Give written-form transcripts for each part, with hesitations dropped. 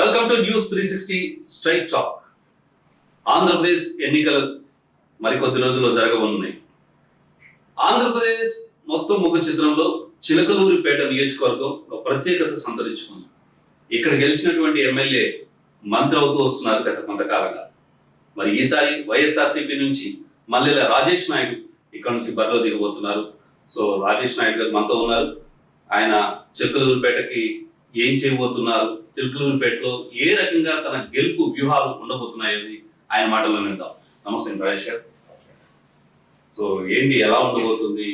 Welcome to news 360 straight talk. Andhra Pradesh ఎన్నికలు మరికొద్ది రోజుల్లో జరగనున్నాయి. ఆంధ్రప్రదేశ్ మొత్తం ముఖ చిత్రంలో చిలకలూరిపేట నియోజకవర్గం ఒక ప్రత్యేకత సంతరించుకుంది. ఇక్కడ గెలిచినటువంటి ఎమ్మెల్యే మంత్రి అవుతూ వస్తున్నారు గత కొంతకాలంగా. మరి ఈసారి వైఎస్ఆర్సీపీ నుంచి మల్లెల రాజేష్ నాయుడు ఇక్కడ నుంచి బరిలో దిగబోతున్నారు. సో రాజేష్ నాయుడు గారు మనతో ఉన్నారు. ఆయన చిలకలూరిపేటకి ఏం చేయబోతున్నారు, చిలకలూరిపేటలో ఏ రకంగా తన గెలుపు వ్యూహాలు ఉండబోతున్నాయని ఆయన మాటల్లో విందాం. నమస్తే రాజేష్ గారు. సో ఏంటి, ఎలా ఉండబోతుంది?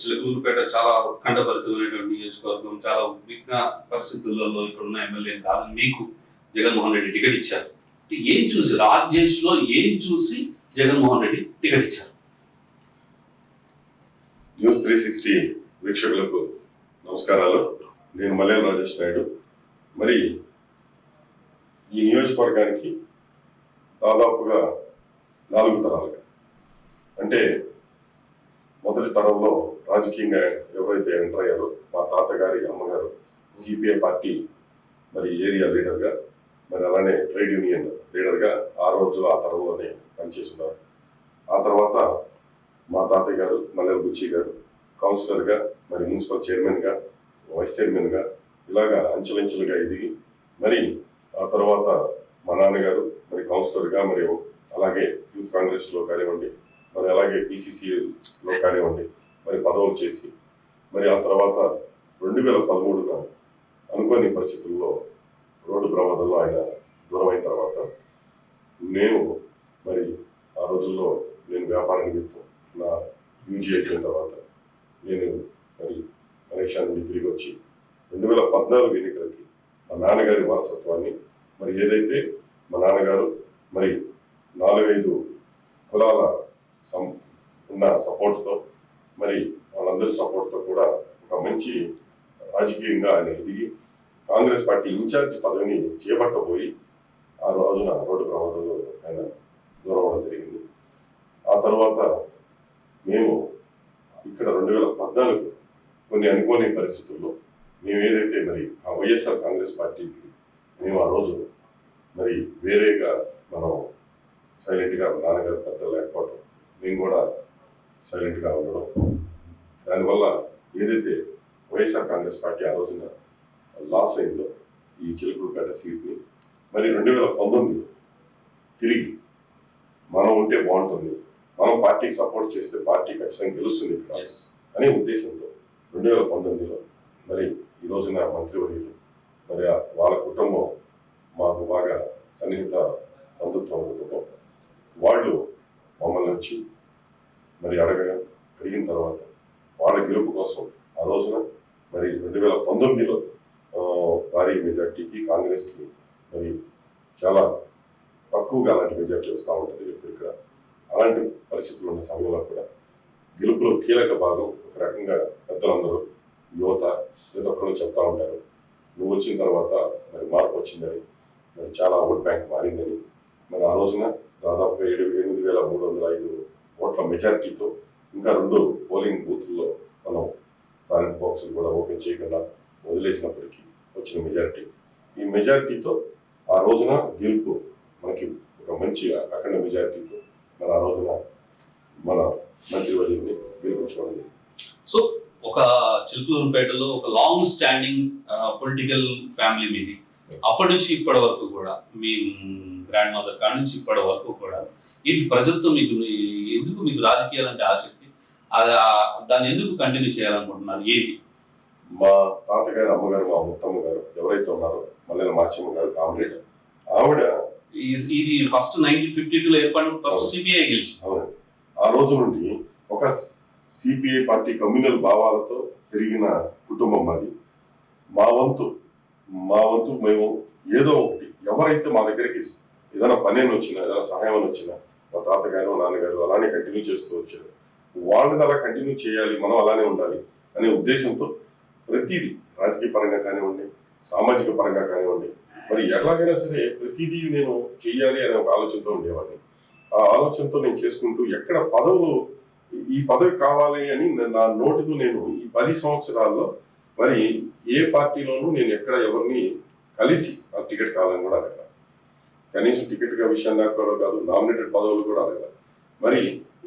చిలకలూరిపేట చాలా ఉత్కంఠభరితమైనటువంటి నియోజకవర్గం, చాలా ఉద్విగ్న పరిస్థితులలో ఇప్పుడున్న ఎమ్మెల్యే కాదు, మీకు జగన్మోహన్ రెడ్డి టికెట్ ఇచ్చారు. ఏం చూసి, రాజేష్ లో ఏం చూసి జగన్మోహన్ రెడ్డి టికెట్ ఇచ్చారు? న్యూస్ 360 వీక్షకులకు నమస్కారాలు. నేను మల్లెల రాజేష్ నాయుడు. మరి ఈ నియోజకవర్గానికి దాదాపుగా 4 తరాలుగా, అంటే మొదటి తరంలో రాజకీయంగా ఎవరైతే ఎంటర్ అయ్యారో మా తాతగారి అమ్మగారు సిపిఐ పార్టీ మరి ఏరియా లీడర్గా, మరి అలానే ట్రేడ్ యూనియన్ లీడర్గా ఆ రోజులో ఆ తరంలోనే పనిచేస్తున్నారు. ఆ తర్వాత మా తాతయ్య గారు మల్లెల బుచ్చి గారు కౌన్సిలర్గా, మరి మున్సిపల్ చైర్మన్గా, వైస్ చైర్మన్గా ఇలాగా అంచెలంచెలుగా ఎదిగి, మరి ఆ తర్వాత మా నాన్నగారు మరి కౌన్సిలర్గా, మరి అలాగే యూత్ కాంగ్రెస్లో కానివ్వండి, మరి అలాగే PCCలో కానివ్వండి మరి పదవులు చేసి, మరి ఆ తర్వాత 2013 అనుకోని పరిస్థితుల్లో రోడ్డు ప్రమాదంలో ఆయన దూరం అయిన తర్వాత నేను మరి ఆ రోజుల్లో నేను వ్యాపార నిమిత్తం నా యూజీ అయిపోయిన తర్వాత నేను మరి మలేషియా నుండి తిరిగి వచ్చి 2014 ఎన్నికలకి మా నాన్నగారి వారసత్వాన్ని, మరి ఏదైతే మా నాన్నగారు మరి 4-5 కులాల ఉన్న సపోర్ట్తో, మరి వాళ్ళందరి సపోర్ట్తో కూడా ఒక మంచి రాజకీయంగా ఆయన ఎదిగి కాంగ్రెస్ పార్టీ ఇన్ఛార్జ్ పదవిని చేపట్టబోయి ఆ రోజున రోడ్డు ప్రమాదంలో ఆయన దూరం అవ్వడం జరిగింది. ఆ తర్వాత మేము ఇక్కడ 2014 కొన్ని అనుకోని పరిస్థితుల్లో మేము ఏదైతే మరి ఆ వైఎస్ఆర్ కాంగ్రెస్ పార్టీకి మేము ఆ రోజు మరి వేరేగా మనం సైలెంట్గా, నాన్నగారు పెద్ద లేకపోవడం, మేము కూడా సైలెంట్గా ఉండడం, దానివల్ల ఏదైతే వైఎస్ఆర్ కాంగ్రెస్ పార్టీ ఆ రోజున లాస్ అయిందో ఈ చిలకలూరిపేట సీట్ని, మరి 2019 తిరిగి మనం ఉంటే బాగుంటుంది, మనం పార్టీకి సపోర్ట్ చేస్తే పార్టీ ఖచ్చితంగా గెలుస్తుంది ఇక్కడ అనే ఉద్దేశంతో 2019లో మరి ఈ రోజున మంత్రివర్యులు, మరి వాళ్ళ కుటుంబం మాకు బాగా సన్నిహిత బంధుత్వం కుటుంబం, వాళ్ళు మమ్మల్ని వచ్చి మరి అడిగిన తర్వాత వాళ్ళ గెలుపు కోసం ఆ రోజున మరి 2019లో భారీ మెజార్టీకి కాంగ్రెస్కి మరి చాలా తక్కువగా అలాంటి మెజార్టీ వస్తూ ఉంటుంది ఇప్పుడు ఇక్కడ. అలాంటి పరిస్థితులు ఉన్న సమయంలో కూడా గెలుపులో కీలక భాగం ఒక రకంగా పెద్దలందరూ, యువత ప్రతి ఒక్కరు చెప్తా ఉంటారు, నువ్వు వచ్చిన తర్వాత మరి మార్పు వచ్చిందని, మరి చాలా ఓట్ బ్యాంక్ మారిందని. మరి ఆ రోజున దాదాపుగా 8,305 ఓట్ల మెజార్టీతో ఇంకా 2 పోలింగ్ బూత్ల్లో మనం బ్యాలెట్ బాక్సులు కూడా ఓపెన్ చేయకుండా వదిలేసినప్పటికీ వచ్చిన మెజార్టీ, ఈ మెజార్టీతో ఆ రోజున గెలుపు మనకి ఒక మంచి అఖండ మెజార్టీతో మరి ఆ రోజున మన మంత్రివర్యుల్ని గెలిపించుకోవాలి. సో ఒక చిలకలూరిపేటలో ఒక లాంగ్ స్టాండింగ్ పొలిటికల్ ఫ్యామిలీ మీది. అప్పటి నుంచి ఇప్పటి వరకు కూడా, మీ గ్రాండ్ మదర్ కాడి నుంచి ఇప్పటి వరకు కూడా ఏంటి ప్రజలతో మీకు రాజకీయాలంటే ఆసక్తి, దాన్ని ఎందుకు కంటిన్యూ చేయాలనుకుంటున్నారు? ఏంటి? మా తాతగారు, అమ్మగారు, మా ముత్తమ్మ గారు ఎవరైతే ఉన్నారో మల్లెల మాచమ్మ గారు కామ్రేడ్, ఆవిడ ఇది ఫస్ట్ 1952లో ఏర్పడిన ఫస్ట్ సిపిఐ గెలిచి, ఆ రోజు నుండి ఒక సిపిఐ పార్టీ కమ్యూనల్ భావాలతో పెరిగిన కుటుంబం మాది. మా వంతు మేము ఏదో ఒకటి, ఎవరైతే మా దగ్గరికి ఏదైనా పని అని వచ్చినా, ఏదైనా సహాయం అని వచ్చినా మా తాతగారు, నాన్నగారు అలానే కంటిన్యూ చేస్తూ వచ్చారు. వాళ్ళది అలా కంటిన్యూ చేయాలి, మనం అలానే ఉండాలి అనే ఉద్దేశంతో ప్రతిదీ రాజకీయ పరంగా కానివ్వండి, సామాజిక పరంగా కానివ్వండి, మరి ఎట్లాగైనా సరే ప్రతిదీ నేను చెయ్యాలి అనే ఒక ఆలోచనతో ఉండేవాడిని. ఆ ఆలోచనతో నేను చేసుకుంటూ ఎక్కడ ఈ పదవి కావాలి అని నా నోటితో నేను ఈ 10 సంవత్సరాల్లో మరి ఏ పార్టీలోనూ నేను ఎక్కడ ఎవరిని కలిసి టికెట్ కావాలని కూడా అడగల. కనీసం టికెట్ విషయం దాకా కూడా కాదు, నామినేటెడ్ పదవులు కూడా అడగల. మరి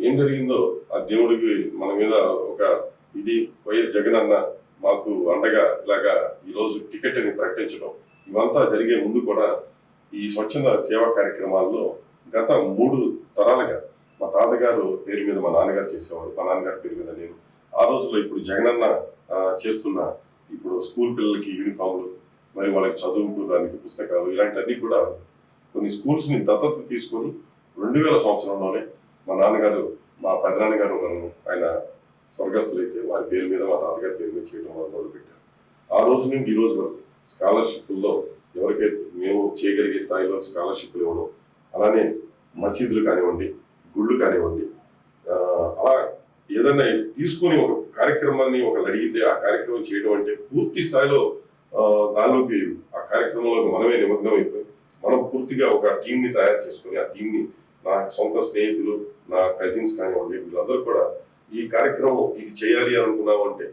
ఏం జరిగిందో ఆ దేవుడికి మన మీద ఒక ఇది వైఎస్ జగన్ అన్న మాకు అండగా ఇలాగా ఈరోజు టికెట్ అని ప్రకటించడం, ఇవంతా జరిగే ముందు కూడా ఈ స్వచ్ఛంద సేవా కార్యక్రమాల్లో గత 3 తరాలుగా మా తాతగారు పేరు మీద మా నాన్నగారు చేసేవాడు, మా నాన్నగారి పేరు మీద నేను. ఆ రోజులో ఇప్పుడు జగనన్న చేస్తున్న ఇప్పుడు స్కూల్ పిల్లలకి యూనిఫామ్లు, మరి వాళ్ళకి చదువుకోవడానికి పుస్తకాలు, ఇలాంటివన్నీ కూడా కొన్ని స్కూల్స్ ని దత్తత తీసుకొని 2000 సంవత్సరంలోనే మా నాన్నగారు, మా పెదనాన్నగారు ఆయన స్వర్గస్థులైతే వారి పేరు మీద మా తాతగారి పేరు మీద చేయడం వాళ్ళు మొదలుపెట్టారు. ఆ రోజు నుండి ఈ రోజు వరకు స్కాలర్షిప్ల్లో ఎవరికైతే మేము చేయగలిగే స్థాయిలో స్కాలర్షిప్లు ఇవ్వడం, అలానే మసీదులు కానివ్వండి, గుళ్ళు కానివ్వండి, అలా ఏదైనా తీసుకొని ఒక కార్యక్రమాన్ని ఒకళ్ళు అడిగితే ఆ కార్యక్రమం చేయడం అంటే పూర్తి స్థాయిలో దానిలోకి ఆ కార్యక్రమంలోకి మనమే నిమగ్నం అయిపోయి మనం పూర్తిగా ఒక టీంని తయారు చేసుకొని ఆ టీంని నా సొంత స్నేహితులు, నా కజిన్స్ కానివ్వండి, వీళ్ళందరూ కూడా ఈ కార్యక్రమం ఇది చేయాలి అనుకున్నాము అంటే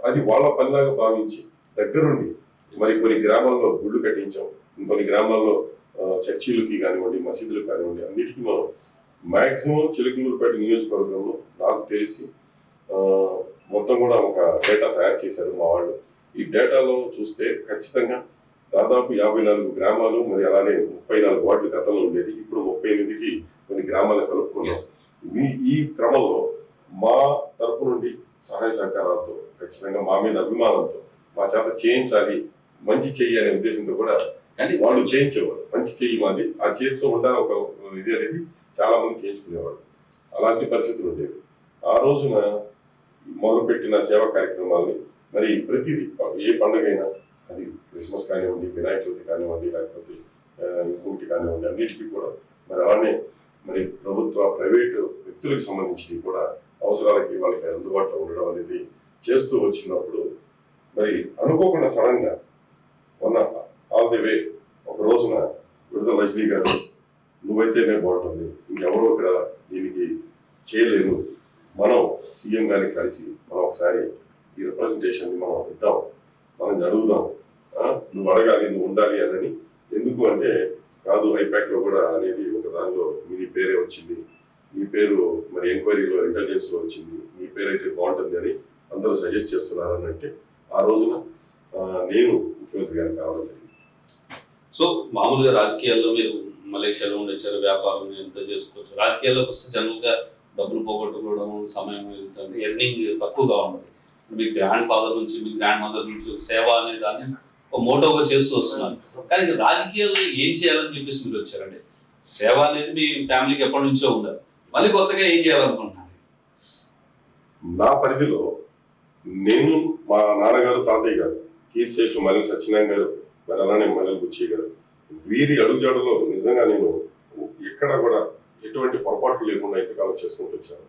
అది వాళ్ళ పనిలాగా భావించి దగ్గరుండి మరి కొన్ని గ్రామాల్లో గుళ్ళు కట్టించాం, ఇంకొన్ని గ్రామాల్లో చర్చిలకి కానివ్వండి, మసీదులకు కానివ్వండి, అన్నిటికీ మనం మాక్సిమం చిలకలూరుపేట నియోజకవర్గంలో నాకు తెలిసి మొత్తం కూడా ఒక డేటా తయారు చేశారు మా వాళ్ళు. ఈ డేటాలో చూస్తే ఖచ్చితంగా దాదాపు 54 గ్రామాలు, మరి అలానే 34 వార్డులు గతంలో ఉండేది, ఇప్పుడు 38కి కొన్ని గ్రామాలను కలుపుకున్నాం. ఈ క్రమంలో మా తరపు నుండి సహాయ సహకారాలతో, ఖచ్చితంగా మా మీద అభిమానంతో, మా చేత చేయించాలి, మంచి చెయ్యి అనే ఉద్దేశంతో కూడా వాళ్ళు చేయించేవారు. మంచి చెయ్యి మాది, ఆ చేతితో ఉండాలి ఒక ఇది అనేది చాలా మంది చేయించుకునేవాడు. అలాంటి పరిస్థితులు ఉండేవి. ఆ రోజున మొదలుపెట్టిన సేవా కార్యక్రమాలని మరి ప్రతిదీ ఏ పండుగైనా, అది క్రిస్మస్ కానివ్వండి, వినాయక చవితి కానివ్వండి, లేకపోతే ఇంకోటి కానివ్వండి, అన్నిటికీ కూడా మరి అలానే మరి ప్రభుత్వ ప్రైవేటు వ్యక్తులకు సంబంధించి కూడా అవసరాలకి వాళ్ళకి అందుబాటులో ఉండడం అనేది చేస్తూ వచ్చినప్పుడు మరి అనుకోకుండా సడన్ గా మొన్న ఆల్ ది వే ఒక రోజున విడుదల రజనీ గారు, నువ్వైతేనే బాగుంటుంది, ఇంకెవరో ఇక్కడ దీనికి చేయలేరు, మనం సీఎం గారిని కలిసి మనం ఒకసారి ఈ రిప్రజెంటేషన్ మనం ఇద్దాం, మనం అడుగుదాం, నువ్వు అడగాలి, నువ్వు ఉండాలి అని. ఎందుకు అంటే కాదు, ఐపాక్ లో కూడా అనేది ఒక దానిలో మీ పేరే వచ్చింది, మీ పేరు మరి ఎంక్వైరీలో ఇంటెలిజెన్స్ లో వచ్చింది, మీ పేరు అయితే బాగుంటుంది అని అందరూ సజెస్ట్ చేస్తున్నారు అని అంటే ఆ రోజున నేను ముఖ్యమంత్రి గారికి కావడం జరిగింది. సో మామూలుగా రాజకీయాల్లో మీరు మలేషియాలో ఉండొచ్చారు, వ్యాపారం ఎంత చేసుకోవచ్చు, రాజకీయాల్లోకి వస్తే జనరల్ గా డబ్బులు పోగొట్టుకోవడం, సమయం ఎర్నింగ్ తక్కువగా ఉండదు. మీ గ్రాండ్ ఫాదర్ నుంచి, మీ గ్రాండ్ మదర్ నుంచి సేవ అనే దాన్ని ఒక మోటోగా చేస్తూ వస్తున్నారు. కానీ రాజకీయాల్లో ఏం చేయాలని చెప్పేసి మీరు వచ్చారండి. సేవ అనేది మీ ఫ్యామిలీకి ఎప్పటి నుంచో ఉండదు, మళ్ళీ కొత్తగా ఏం చేయాలనుకుంటున్నారు? నా పరిధిలో నేను, మా నాన్నగారు, తాతయ్య గారు, కీర్తిశేషులు మల్లెల సత్యనారాయణ గారు, మరి అలానే మల్లెల బుచ్చయ్య గారు, వీరి అడుగుజాడలో నిజంగా నేను ఎక్కడ కూడా ఎటువంటి పొరపాట్లు లేకుండా ఇంతకాలం చేసుకుంటూ వచ్చాను.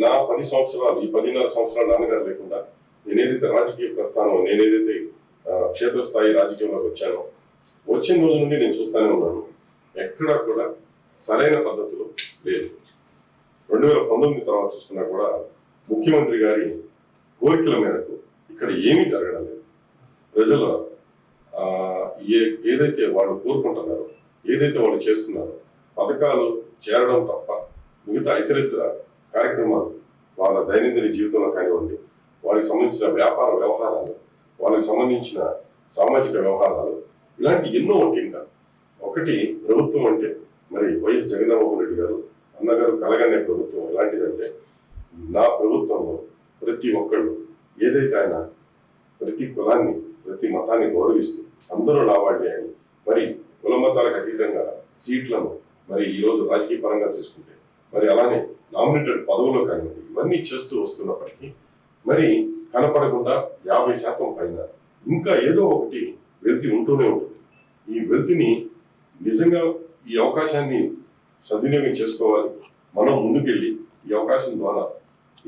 నా 10 సంవత్సరాలు, ఈ 10.5 సంవత్సరాలు నాన్నగారు లేకుండా నేనేదైతే రాజకీయ ప్రస్థానం, నేనేదైతే క్షేత్రస్థాయి రాజకీయంలోకి వచ్చానో, వచ్చిన రోజు నుండి నేను చూస్తూనే ఉన్నాను, ఎక్కడా కూడా సరైన పద్ధతిలో లేదు. 2019 తర్వాత చూసుకున్నా కూడా ముఖ్యమంత్రి గారి కోరికల మేరకు ఇక్కడ ఏమీ జరగడం లేదు. ప్రజల ఏదైతే వాళ్ళు కోరుకుంటున్నారో, ఏదైతే వాళ్ళు చేస్తున్నారో పథకాలు చేరడం తప్ప మిగతా ఇతరితర కార్యక్రమాలు వాళ్ళ దైనందిన జీవితంలో కానివ్వండి, వాళ్ళకి సంబంధించిన వ్యాపార వ్యవహారాలు, వాళ్ళకి సంబంధించిన సామాజిక వ్యవహారాలు, ఇలాంటి ఎన్నో ఉంటాయి. ఇంకా ఒకటి ప్రభుత్వం అంటే మరి వైఎస్ జగన్మోహన్ రెడ్డి గారు అన్నగారు కలగనే ప్రభుత్వం ఎలాంటిదంటే, నా ప్రభుత్వంలో ప్రతి ఒక్కళ్ళు ఏదైతే ఆయన ప్రతి కులాన్ని, ప్రతి మతాన్ని గౌరవిస్తూ అందరూ నా వాళ్ళే అని, మరి కుల మతాలకు అతీతంగా సీట్లను మరి ఈరోజు రాజకీయ పరంగా తీసుకుంటే, మరి అలానే నామినేటెడ్ పదవులు కానివ్వండి, ఇవన్నీ చేస్తూ వస్తున్నప్పటికీ మరి కనపడకుండా 50% పైన ఇంకా ఏదో ఒకటి వెలితి ఉంటూనే ఉంటుంది. ఈ వెలితిని నిజంగా ఈ అవకాశాన్ని సద్వినియోగం చేసుకోవాలి. మనం ముందుకెళ్ళి ఈ అవకాశం ద్వారా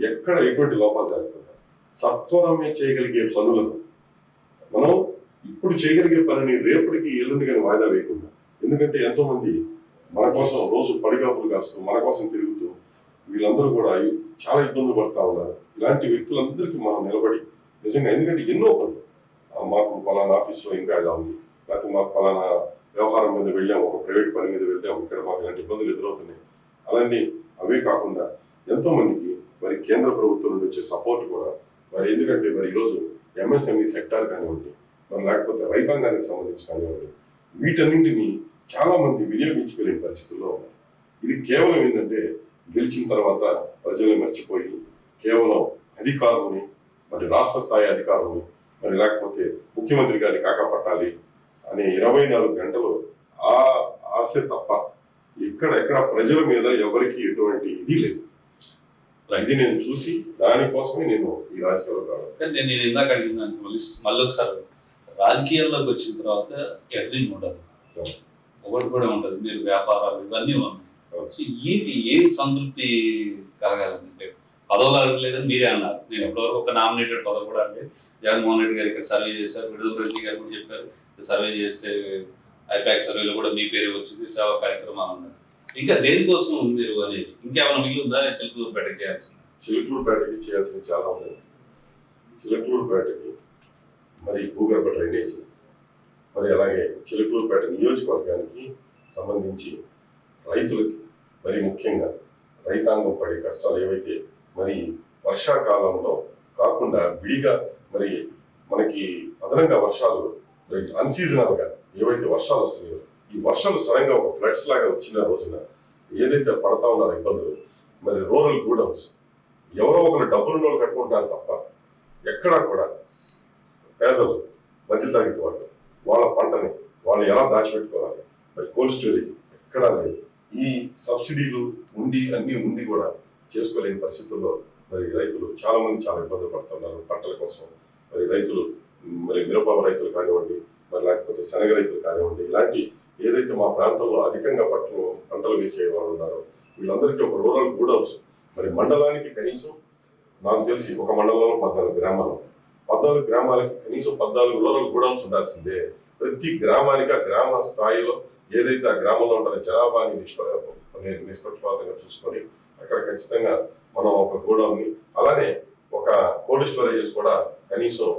ఎక్కడ ఎటువంటి లోపాలు జరగకుండా సత్వరమే చేయగలిగే పనులను మనం ఇప్పుడు చేయగలిగే పనిని రేపటికి ఎల్లుండి కానీ వాయిదా వేయకుండా, ఎందుకంటే ఎంతో మంది మన కోసం రోజు పడిగాపులు కాస్తూ మన కోసం తిరుగుతూ వీళ్ళందరూ కూడా చాలా ఇబ్బందులు పడుతూ ఉన్నారు. ఇలాంటి వ్యక్తులందరికీ మనం నిలబడి నిజంగా, ఎందుకంటే ఎన్నో పనులు మాకు పలానా ఆఫీస్లో ఇంకా ఇలా ఉంది, లేకపోతే మాకు పలానా వ్యవహారం మీద వెళ్ళాం, ఒక ప్రైవేట్ పని మీద వెళ్తాం, ఇక్కడ మాకు ఇలాంటి ఇబ్బందులు ఎదురవుతున్నాయి. అలాంటి అవే కాకుండా ఎంతో మందికి మరి కేంద్ర ప్రభుత్వం నుండి వచ్చే సపోర్ట్ కూడా మరి ఎందుకంటే మరి ఈరోజు ఎంఎస్ఎంఈ సెక్టార్ కానివ్వండి, మరి లేకపోతే రైతాంగానికి సంబంధించి కానివ్వండి, వీటన్నింటినీ చాలా మంది వినియోగించుకోలేని పరిస్థితుల్లో ఉన్నారు. ఇది కేవలం ఏంటంటే గెలిచిన తర్వాత ప్రజల్ని మర్చిపోయి కేవలం అధికారులని, మరి రాష్ట్ర స్థాయి అధికారులని, మరి లేకపోతే ముఖ్యమంత్రి గారిని కాకపట్టాలి అనే 24 గంటలు ఆ ఆశ తప్ప ఎక్కడ ప్రజల మీద ఎవరికి ఎటువంటి ఇది లేదు. ఇది నేను చూసి దానికోసమే నేను ఈ రాజకీయాల్లో రావడం. నేను ఇందాక అడిగినాను మళ్ళీ ఒకసారి, రాజకీయాల్లోకి వచ్చిన తర్వాత ఎర్నింగ్ ఉండదు, ఒకటి కూడా ఉండదు, మీరు వ్యాపారాలు ఇవన్నీ ఉన్నాయి. ఏంటి ఏ సంతృప్తి కలగాలంటే పదవులు అడగలేదని మీరే అన్నారు. నేను ఎప్పటివరకు ఒక నామినేటెడ్ పదవి కూడా అంటే జగన్మోహన్ రెడ్డి గారు ఇక్కడ సర్వే చేశారు, విడుదల రెడ్డి గారు కూడా చెప్పారు సర్వే చేస్తే ఐపాక్ సర్వేలో కూడా మీ పేరు వచ్చింది, సేవా కార్యక్రమాలు ఉన్నాయి. ఇంకా దేనికోసం మీరు అనేది ఇంకేమైనా మిగిలిందా చిలుకూరుపేటకి చేయాల్సింది? చిలుకూరుపేటకి చేయాల్సింది చాలా ఉంది. చిలుకూరుపేటకి మరి భూగర్భ డ్రైనేజ్, మరి అలాగే చిలుకూరుపేట నియోజకవర్గానికి సంబంధించి రైతులకి మరి ముఖ్యంగా రైతాంగం పడే కష్టాలు ఏవైతే మరి వర్షాకాలంలో కాకుండా విడిగా మరి మనకి అదనంగా వర్షాలు అన్సీజనల్ గా ఏవైతే వర్షాలు వస్తున్నాయో, ఈ వర్షాలు సడన్ గా ఒక ఫ్లడ్స్ లాగా వచ్చిన రోజున ఏదైతే పడతా ఉన్నారో ఇబ్బందులు, మరి రూరల్ గూడౌన్స్ ఎవరో ఒకరు డబ్బులు కట్టుకుంటున్నారు తప్ప ఎక్కడా కూడా పేదలు, మధ్యతరగతి వాళ్ళు వాళ్ళ పంటని వాళ్ళు ఎలా దాచిపెట్టుకోవాలి, మరి కోల్డ్ స్టోరేజ్ ఎక్కడా లేదు. ఈ సబ్సిడీలు ఉండి అన్ని ఉండి కూడా చేసుకోలేని పరిస్థితుల్లో మరి రైతులు చాలా మంది చాలా ఇబ్బందులు పడుతున్నారు పంటల కోసం. మరి రైతులు మరి మిరప రైతులు కానివ్వండి, మరి లేకపోతే శనగ రైతులు కానివ్వండి, ఇలాంటి ఏదైతే మా ప్రాంతంలో అధికంగా పంటలు వేసే వాళ్ళు ఉన్నారో వీళ్ళందరికీ ఒక రూరల్ గూడౌన్స్ మరి మండలానికి కనీసం నాకు తెలిసి ఒక మండలంలో 14 గ్రామాలు, 14 గ్రామాలకి కనీసం 14 రూరల్ గూడౌన్స్ ఉండాల్సిందే. ప్రతి గ్రామానికి ఆ గ్రామ స్థాయిలో ఏదైతే ఆ గ్రామంలో ఉంటున్న జనాభాని నిష్పక్షపాతంగా చూసుకొని అక్కడ ఖచ్చితంగా మనం ఒక గోడౌన్ని, అలానే ఒక కోల్డ్ స్టోరేజెస్ కూడా కనీసం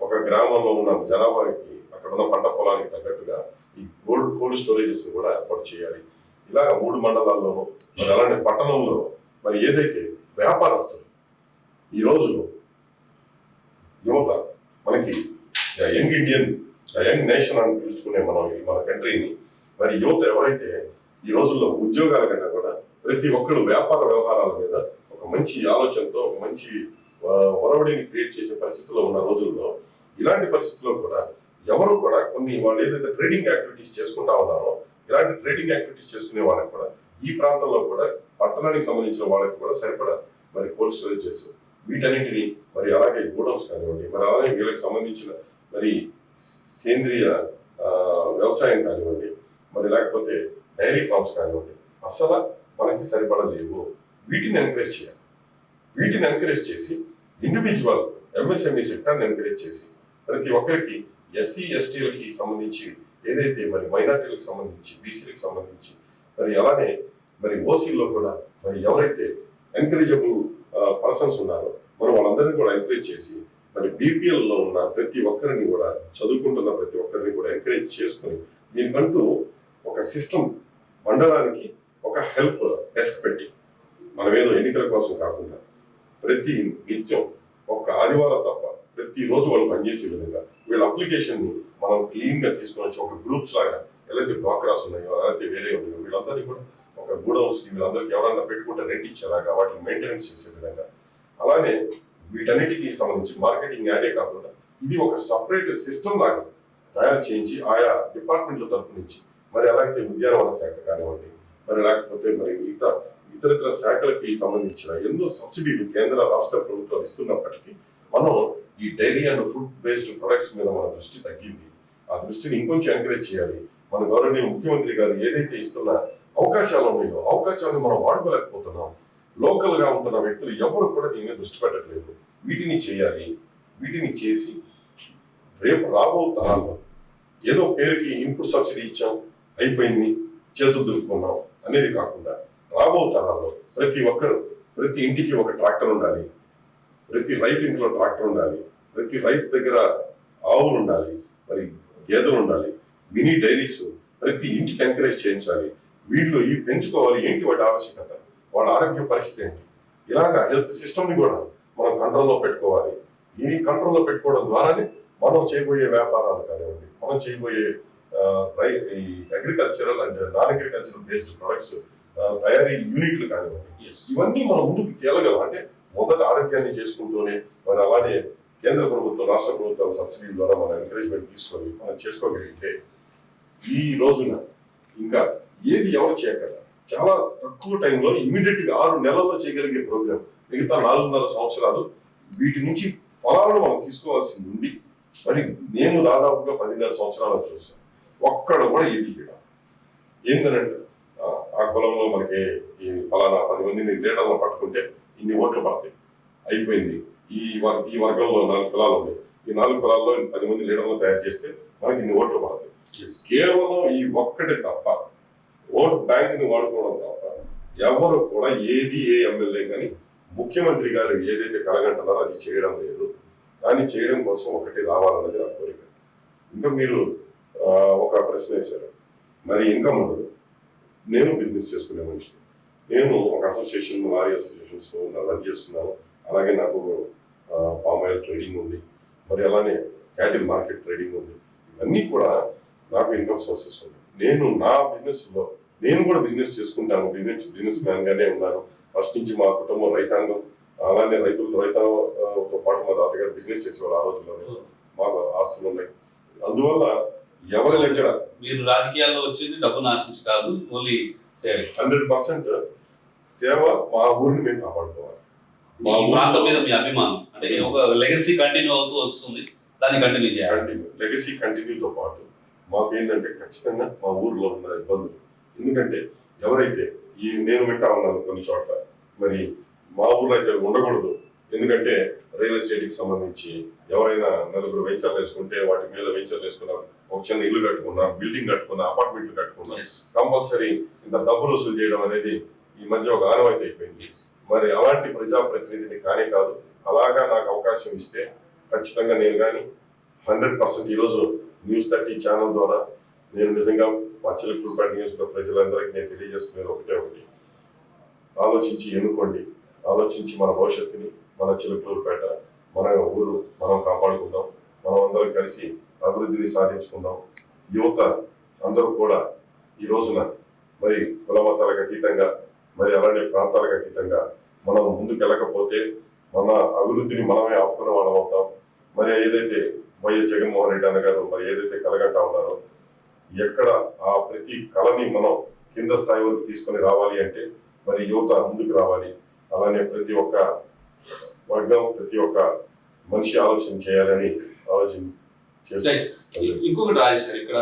ఒక గ్రామంలో ఉన్న జనాభాకి అక్కడ ఉన్న పంట పొలానికి తగ్గట్టుగా ఈ కోల్డ్ స్టోరేజెస్ కూడా ఏర్పాటు చేయాలి. ఇలాగ 3 మండలాల్లోనూ మరి అలానే పట్టణంలో మరి ఏదైతే వ్యాపారస్తులు ఈరోజు యువత మనకి యంగ్ ఇండియన్, యంగ్ నేషన్ అని పిలుచుకునే మన కంట్రీని మరి యువత ఎవరైతే ఈ రోజుల్లో ఉద్యోగాల కన్నా కూడా ప్రతి ఒక్కరు వ్యాపార వ్యవహారాల మీద ఒక మంచి ఆలోచనతో ఒక మంచి ఒరవడిని క్రియేట్ చేసే పరిస్థితుల్లో ఉన్న రోజుల్లో ఇలాంటి పరిస్థితుల్లో కూడా ఎవరు కూడా కొన్ని వాళ్ళు ఏదైతే ట్రేడింగ్ యాక్టివిటీస్ చేసుకుంటా ఉన్నారో ఇలాంటి ట్రేడింగ్ యాక్టివిటీస్ చేసుకునే వాళ్ళకి కూడా ఈ ప్రాంతంలో కూడా పట్టణానికి సంబంధించిన వాళ్ళకి కూడా సరిపడా మరి కోల్డ్ స్టోరేజెస్ వీటన్నింటినీ మరి అలాగే గోడౌన్స్ కానివ్వండి, మరి అలాగే వీళ్ళకి సంబంధించిన మరి సేంద్రియ వ్యవసాయం కానివ్వండి, మరి లేకపోతే డైరీ ఫార్మ్స్ కానివ్వండి అసలు మనకి సరిపడలేవు. వీటిని ఎంకరేజ్ చేయాలి. వీటిని ఎంకరేజ్ చేసి ఇండివిజువల్ ఎంఎస్ఎంఈ సెక్టర్ని ఎంకరేజ్ చేసి ప్రతి ఒక్కరికి ఎస్సీ ఎస్టీలకి సంబంధించి ఏదైతే మరి మైనార్టీలకు సంబంధించి బీసీలకు సంబంధించి మరి అలానే మరి ఓసీలో కూడా మరి ఎవరైతే ఎంకరేజబుల్ పర్సన్స్ ఉన్నారో మనం వాళ్ళందరినీ కూడా ఎంకరేజ్ చేసి మరి బీపీఎల్లో ఉన్న ప్రతి ఒక్కరిని కూడా చదువుకుంటున్న ప్రతి ఒక్కరిని కూడా ఎంకరేజ్ చేసుకుని దీనికంటూ ఒక సిస్టమ్ మండలానికి ఒక హెల్ప్ డెస్క్ పెట్టి మనం ఏదో ఎన్నికల కోసం కాకుండా ప్రతి నిత్యం ఒక ఆదివారం తప్ప ప్రతి రోజు వాళ్ళు పనిచేసే విధంగా వీళ్ళ అప్లికేషన్ ని మనం క్లీన్ గా తీసుకొని వచ్చి ఒక గ్రూప్స్ లాగా ఎలా డ్వాక్రాస్ ఉన్నాయో అలాగే వేరే ఉన్నాయో వీళ్ళందరినీ కూడా ఒక గూడౌన్స్ వీళ్ళందరికీ ఎవరన్నా పెట్టుకుంటే రెంట్ ఇచ్చేలాగా వాటిని మెయింటెనెన్స్ చేసే విధంగా, అలానే వీటన్నిటికీ సంబంధించి మార్కెటింగ్ యాడే కాకుండా ఇది ఒక సపరేట్ సిస్టమ్ లాగా తయారు చేయించి ఆయా డిపార్ట్మెంట్ల తరపు నుంచి మరి అలాగే ఉద్యానవన శాఖ కానివ్వండి, మరి లేకపోతే మరి ఇతర శాఖలకి సంబంధించిన ఎన్నో సబ్సిడీలు కేంద్ర రాష్ట్ర ప్రభుత్వాలు ఇస్తున్నప్పటికీ మనం ఈ dairy and food based products మీద మన దృష్టి తగ్గింది. ఆ దృష్టిని ఇంకొంచెం ఎంకరేజ్ చేయాలి. మన గౌరవనీయ ముఖ్యమంత్రి గారు ఏదైతే ఇస్తున్న అవకాశాలు ఉన్నాయో అవకాశాలను మనం వాడుకోలేకపోతున్నాం. లోకల్ గా ఉంటున్న వ్యక్తులు ఎవరు కూడా దీని మీద దృష్టి పెట్టట్లేదు. వీటిని చేయాలి. వీటిని చేసి రేపు రాబో తరాల్లో ఏదో పేరుకి ఇన్పుట్ సబ్సిడీ ఇచ్చాం అయిపోయింది చేతులు దులుపుకున్నాం అనేది కాకుండా రాబో తరాల్లో ప్రతి ఒక్కరు ప్రతి ఇంటికి ఒక ట్రాక్టర్ ఉండాలి, ప్రతి రైతు ఇంట్లో ట్రాక్టర్ ఉండాలి, ప్రతి రైతు దగ్గర ఆవులు ఉండాలి, మరి గేదెలు ఉండాలి. మినీ డైరీస్ ప్రతి ఇంటికి ఎంకరేజ్ చేయించాలి. వీటిలో ఇవి పెంచుకోవాలి. ఏంటి వాటి ఆవశ్యకత, వాళ్ళ ఆరోగ్య పరిస్థితి ఏంటి, ఇలాగ హెల్త్ సిస్టమ్ని కూడా మనం కంట్రోల్లో పెట్టుకోవాలి. ఈ కంట్రోల్లో పెట్టుకోవడం ద్వారానే మనం చేయబోయే వ్యాపారాలు కానివ్వండి, మనం చేయబోయే ఈ agricultural and non agricultural based products తయారీ యూనిట్లు కానివ్వండి, ఇవన్నీ మనం ముందుకు తేలగలం. అంటే మొదట ఆరోగ్యాన్ని చేసుకుంటూనే మరి అలానే కేంద్ర ప్రభుత్వం, రాష్ట్ర ప్రభుత్వాల సబ్సిడీ ద్వారా మనం ఎంకరేజ్మెంట్ తీసుకొని మనం చేసుకోగలిగితే ఈ రోజున ఇంకా ఏది ఎవరు చేయగలరు. చాలా తక్కువ టైంలో ఇమీడియట్ గా 6 నెలల్లో చేయగలిగే ప్రోగ్రామ్. మిగతా 4.5 సంవత్సరాలు వీటి నుంచి ఫలాలను మనం తీసుకోవాల్సింది ఉంది. మరి నేను దాదాపుగా 10.5 సంవత్సరాలు చూస్తాను. ఒక్కడ కూడా ఏది చేయడం ఏంటనంటే ఆ కులంలో మనకి ఈ ఫలానా 10 మందిని లీడర్లు పట్టుకుంటే ఇన్ని ఓట్లు పడతాయి, అయిపోయింది. ఈ వర్గంలో 4 కులాలు ఉన్నాయి, ఈ 4 కులాల్లో 10 మంది లీడర్లు తయారు చేస్తే మనకి ఇన్ని ఓట్లు పడతాయి. కేవలం ఈ ఒక్కటే తప్ప, ఓట్ బ్యాంక్ ని వాడుకోవడం తప్ప ఎవరు కూడా ఏది ఏ ఎమ్మెల్యే కానీ ముఖ్యమంత్రి గారు ఏదైతే కలగంటున్నారో అది చేయడం లేదు. దాన్ని చేయడం కోసం ఒకటి రావాలన్నది నా కోరిక. ఇంకా మీరు ఒక ప్రశ్న వేశారు, మరి ఇన్కమ్ ఉండదు. నేను బిజినెస్ చేసుకునే మనిషిని. నేను ఒక అసోసియేషన్, లారీ అసోసియేషన్స్ రన్ చేస్తున్నాను. అలాగే నాకు పామ్ ఆయిల్ ట్రేడింగ్ ఉంది, మరి అలానే క్యాటిల్ మార్కెట్ ట్రేడింగ్ ఉంది. ఇవన్నీ కూడా నాకు ఇన్కమ్ సోర్సెస్ ఉన్నాయి. నేను నా బిజినెస్లో నేను కూడా బిజినెస్ చేసుకుంటాను. బిజినెస్ మ్యాన్ గానే ఉన్నాను. ఫస్ట్ నుంచి మా కుటుంబం రైతాంగం, అలానే రైతాంగంతో పాటు మా తాతగారు బిజినెస్ చేసేవాళ్ళు. ఆ రోజుల్లోనే మాకు ఆస్తులు ఉన్నాయి. అందువల్ల ఎవరి దగ్గర మీరు రాజకీయాల్లో వచ్చింది డబ్బును ఆశించి కాదు, ఓన్లీ 100% సేవ. మా ఊరిని మేము కాపాడుకోవాలి. మా ప్రాంతం మీద మీ అభిమానం అంటే ఒక లెగసీ కంటిన్యూ అవుతూ వస్తుంది, దాన్ని కంటిన్యూ చేయాలి. లెగసీ కంటిన్యూతో పాటు మాకు ఏంటంటే ఖచ్చితంగా మా ఊర్లో ఉన్న ఇబ్బందులు, ఎందుకంటే ఎవరైతే నేను వింటా ఉన్నాను కొన్ని చోట్ల, మరి మా ఊర్లో అయితే ఉండకూడదు. ఎందుకంటే రియల్ ఎస్టేట్ కి సంబంధించి ఎవరైనా 4 వెంచర్లు వేసుకుంటే వాటి మీద వెంచర్లు వేసుకున్నా, ఒక చిన్న ఇల్లు కట్టుకున్నా, బిల్డింగ్ కట్టుకున్నా, అపార్ట్మెంట్లు కట్టుకున్నా కంపల్సరీ ఇంత డబ్బులు వసూలు చేయడం అనేది ఈ మధ్య ఒక ఆనవాయితీ అయిపోయింది. మరి అలాంటి ప్రజాప్రతినిధిని కానే కాదు. అలాగా నాకు అవకాశం ఇస్తే ఖచ్చితంగా నేను కానీ 100% ఈరోజు న్యూస్ 30 ఛానల్ ద్వారా నేను నిజంగా మా చిలకలూరుపేట నియోజకవర్గ ప్రజలందరికీ నేను తెలియజేసుకునేది ఒకటి, ఆలోచించి ఎన్నుకోండి. ఆలోచించి మన భవిష్యత్తుని, మన చిలకలూరుపేట, మన ఊరు మనం కాపాడుకుందాం. మనం అందరం కలిసి అభివృద్ధిని సాధించుకుందాం. యువత అందరూ కూడా ఈ రోజున మరి కుల మతాలకు అతీతంగా, మరి అలానే ప్రాంతాలకు అతీతంగా మనం ముందుకు వెళ్ళకపోతే మన అభివృద్ధిని మనమే ఆపుకునే వాళ్ళం అవుతాం. మరి ఏదైతే వైఎస్ జగన్మోహన్ రెడ్డి అన్న గారు మరి ఏదైతే కలగంటా ఉన్నారో, ఎక్కడ ఆ ప్రతి కళని మనం కింద స్థాయి వరకు తీసుకొని రావాలి అంటే మరి యువత ముందుకు రావాలి. అలానే ప్రతి ఒక్క వర్గం, ప్రతి ఒక్క మనిషి ఆలోచన చేయాలని ఆలోచన చేస్తే. ఇంకొకటి రాజేశ్వర్, ఇక్కడ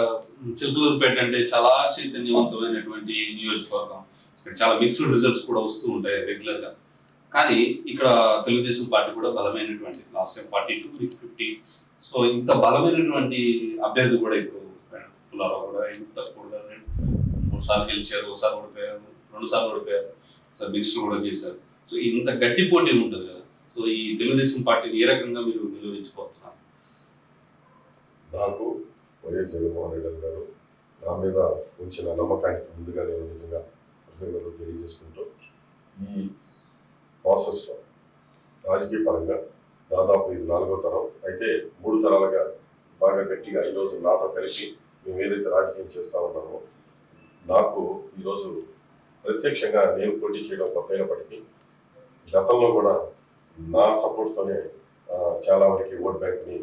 చిలకలూరుపేట అంటే చాలా చైతన్యవంతమైనటువంటి నియోజకవర్గం. ఇక్కడ చాలా మిక్స్డ్ రిజల్ట్స్ కూడా వస్తూ ఉంటాయి రెగ్యులర్ గా. కానీ ఇక్కడ తెలుగుదేశం పార్టీ కూడా బలమైనటువంటి లాస్ట్ టైం 42 50. సో ఇంత బలమైనటువంటి అభ్యర్థి కూడా ఇప్పుడు పుల్లారావు కూడా కూడా 3 సార్లు గెలిచారు, ఒకసారి ఓడిపోయారు, 2 సార్లు ఓడిపోయారు, మినిస్టర్ కూడా చేశారు. సో ఇంత గట్టి పోటీ ఉంటుంది కదా. సో ఈ తెలుగుదేశం పార్టీని ఏ రకంగా మీరు నిలవించుకోతున్నారు? నాకు వైఎస్ జగన్మోహన్ రెడ్డి గారు నా మీద ఉంచిన నమ్మకానికి ముందుగా నేను నిజంగా కృతజ్ఞతలు తెలియజేసుకుంటూ, ఈ ప్రాసెస్లో రాజకీయ పరంగా దాదాపు ఇది 4వ తరం అయితే 3 తరాలుగా బాగా గట్టిగా ఈరోజు నాతో కలిసి మేము ఏదైతే రాజకీయం చేస్తా ఉన్నామో, నాకు ఈరోజు ప్రత్యక్షంగా నేను పోటీ చేయడం కొత్త అయినప్పటికీ గతంలో కూడా నా సపోర్ట్తోనే చాలా వరకు ఓట్ బ్యాంక్ని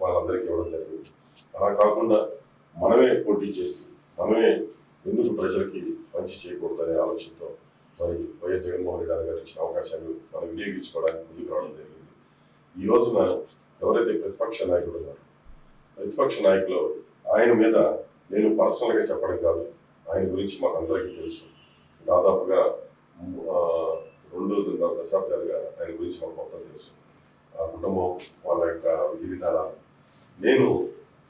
వాళ్ళందరికీ ఇవ్వడం జరిగింది. అలా కాకుండా మనమే పోటీ చేసి మనమే ఎందుకు ప్రజలకి మంచి చేయకూడదనే ఆలోచనతో మరి వైఎస్ జగన్మోహన్ రెడ్డి గారు ఇచ్చిన అవకాశాన్ని మనం వినియోగించుకోవడానికి ముందుకు రావడం జరిగింది. ఈ రోజున ఎవరైతే ప్రతిపక్ష నాయకుడు ఉన్నారో, ప్రతిపక్ష నాయకులు ఆయన మీద నేను పర్సనల్గా చెప్పడం కాదు, ఆయన గురించి మాకు అందరికీ తెలుసు. దాదాపుగా 2.5 దశాబ్దాలుగా ఆయన గురించి మాకు మొత్తం తెలుసు. ఆ కుటుంబం, వాళ్ళ యొక్క విధి విధానాలు. నేను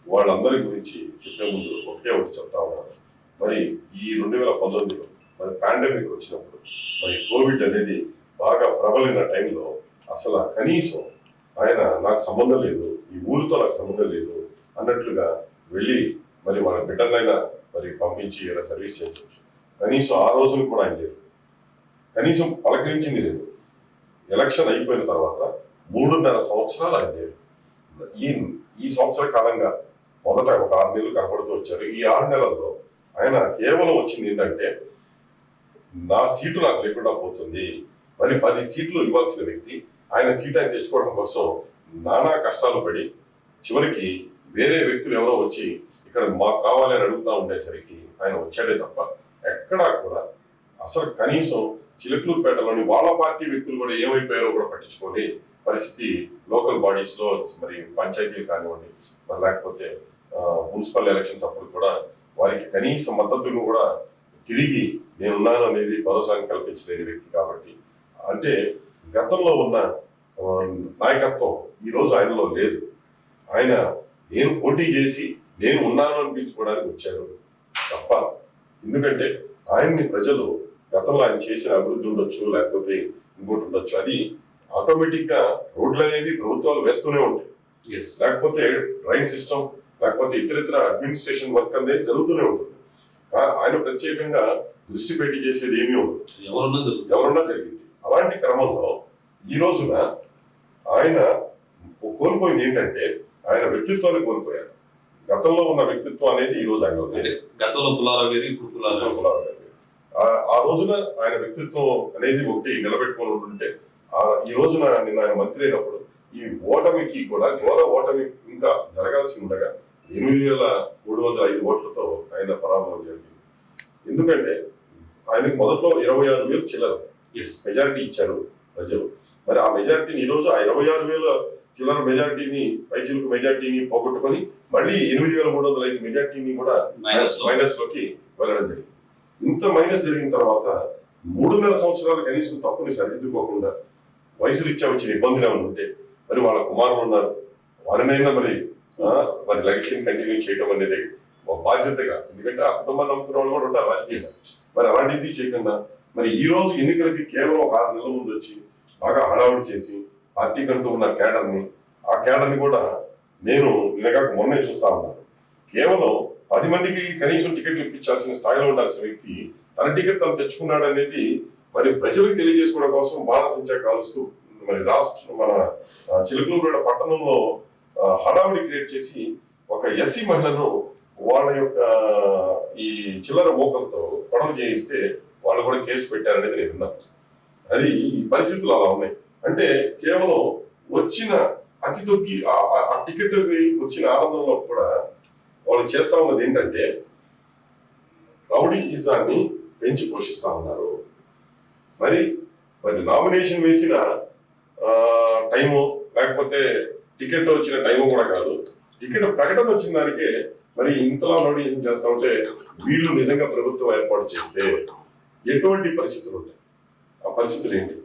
వాళ్ళందరి గురించి చెప్పే ముందు ఒకటి చెప్తా ఉన్నాను. మరి ఈ 2019లో మరి పాండమిక్ వచ్చినప్పుడు, మరి కోవిడ్ అనేది బాగా ప్రబలిన టైంలో అసలు కనీసం ఆయన నాకు సంబంధం లేదు, ఈ ఊరితో నాకు సంబంధం లేదు అన్నట్లుగా వెళ్ళి మరి వాళ్ళ బిడ్డలైనా మరి పంపించి ఇలా సర్వీస్ చేయించవచ్చు. కనీసం ఆ రోజులు కూడా ఆయన లేదు, కనీసం పలకరించింది లేదు. ఎలక్షన్ అయిపోయిన తర్వాత 3.5 సంవత్సరాలు ఆయన లేరు. ఈ సంవత్సర కాలంగా మొదట ఒక 6 నెలలు కనపడుతూ వచ్చారు. ఈ 6 నెలల్లో ఆయన కేవలం వచ్చింది ఏంటంటే, నా సీటు నాకు లేకుండా పోతుంది, మరి 10 సీట్లు ఇవ్వాల్సిన వ్యక్తి ఆయన సీట్ ఆయన తెచ్చుకోవడం కోసం నానా కష్టాలు పడి చివరికి వేరే వ్యక్తులు ఎవరో వచ్చి ఇక్కడ మాకు కావాలి అని అడుగుతా ఉండేసరికి ఆయన వచ్చాడే తప్ప ఎక్కడా కూడా అసలు కనీసం చిలకలూరుపేటలోని వాళ్ళ పార్టీ వ్యక్తులు కూడా ఏమైపోయారో కూడా పట్టించుకోని పరిస్థితి లోకల్ బాడీస్ లో, మరి పంచాయతీలు కానివ్వండి, మరి లేకపోతే మున్సిపల్ ఎలక్షన్స్ అప్పుడు కూడా వారికి కనీస మద్దతును కూడా తిరిగి నేనున్నాను అనేది భరోసాను కల్పించలేని వ్యక్తి. కాబట్టి అంటే గతంలో ఉన్న నాయకత్వం ఈ రోజు ఆయనలో లేదు. ఆయన నేను పోటీ చేసి నేను ఉన్నాను అనిపించుకోవడానికి వచ్చారు తప్ప, ఎందుకంటే ఆయన్ని ప్రజలు గతంలో ఆయన చేసిన అభివృద్ధి ఉండొచ్చు, లేకపోతే ఇంకోటి ఉండొచ్చు, అది ఆటోమేటిక్ గా రోడ్లు అనేది ప్రభుత్వాలు వేస్తూనే ఉంటాయి, లేకపోతే డ్రైన్ సిస్టమ్, లేకపోతే ఇతరితర అడ్మినిస్ట్రేషన్ వర్క్ అనేది జరుగుతూనే ఉంటుంది. ఆయన ప్రత్యేకంగా దృష్టి పెట్టి చేసేది ఏమీ ఉండదు, ఎవరున్నా జరిగింది. అలాంటి క్రమంలో ఈ రోజున ఆయన కోల్పోయింది ఏంటంటే ఆయన వ్యక్తిత్వాన్ని కోల్పోయారు. గతంలో ఉన్న వ్యక్తిత్వం అనేది ఈ రోజు ఆయన గతంలో ఆ రోజున ఆయన వ్యక్తిత్వం అనేది ఒకటి నిలబెట్టుకుని ఉంటుంటే, ఈ రోజున నిన్న ఆయన మంత్రి అయినప్పుడు ఈ ఓటమికి కూడా ఘోర ఓటమి ఇంకా జరగాల్సి ఉండగా 8,305 ఓట్లతో ఆయన పరాభవం జరిగింది. ఎందుకంటే ఆయనకి మొదట్లో 26,000 చిల్లర మెజారిటీ ఇచ్చారు ప్రజలు. మరి ఆ మెజారిటీని ఈ రోజు ఆ 26,000 చిల్లర మెజారిటీని, పైచిలుకు మెజారిటీని పోగొట్టుకొని మళ్ళీ 8,305 మెజారిటీని కూడా మైనస్ లోకి వెళ్ళడం జరిగింది. ఇంత మైనస్ జరిగిన తర్వాత 3.5 సంవత్సరాలు కనీసం తప్పుని సరిదిద్దుకోకుండా వయసు రీత్యా వచ్చిన ఇబ్బందులు ఏమైనా ఉంటే, మరి వాళ్ళ కుమారులు ఉన్నారు, వారినైనా మరి లెగసీని కంటిన్యూ చేయడం అనేది ఒక బాధ్యతగా, ఎందుకంటే ఆ కుటుంబాన్ని నమ్ముకున్న వాళ్ళు కూడా ఉంటారు రాజకీయంగా, మరి అలాంటిది చేయకుండా మరి ఈ రోజు ఎన్నికలకి కేవలం ఒక 6 నెలల ముందు వచ్చి బాగా హడావుడి చేసి పార్టీ కంటూ ఉన్న ఆ కేడర్ని కూడా నేను నిన్నగాక మొన్నే చూస్తా ఉన్నాను. కేవలం 10 మందికి కనీసం టికెట్లు ఇప్పించాల్సిన స్థాయిలో ఉండాల్సిన వ్యక్తి తన టికెట్ తను తెచ్చుకున్నాడు అనేది మరి ప్రజలకు తెలియజేసుకోవడం కోసం బాణాసంచా కాలుస్తూ మరి మన చిలకలూరుపేట పట్టణంలో హడావుడి క్రియేట్ చేసి ఒక ఎస్సీ మహిళను వాళ్ళ యొక్క ఈ చిల్లర మోకలతో గొడవ చేయిస్తే వాళ్ళు కూడా కేసు పెట్టారనేది నేను విన్నాను. అది ఈ పరిస్థితులు అలా ఉన్నాయి. అంటే కేవలం వచ్చిన అతి తొక్కి ఆ టికెట్ వచ్చిన ఆనందంలో కూడా వాళ్ళు చేస్తా ఉన్నది ఏంటంటే రౌడీయిజాన్ని పెంచి పోషిస్తా ఉన్నారు. మరి నామినేషన్ వేసిన టైము, లేకపోతే టికెట్ వచ్చిన టైము కూడా కాదు, టికెట్ ప్రకటన వచ్చిన దానికే మరి ఇంతలా రౌడీయిజం చేస్తా ఉంటే వీళ్ళు నిజంగా ప్రభుత్వం ఏర్పాటు చేస్తే ఎటువంటి పరిస్థితులు ఉంటాయి? ఆ పరిస్థితులు ఏంటి?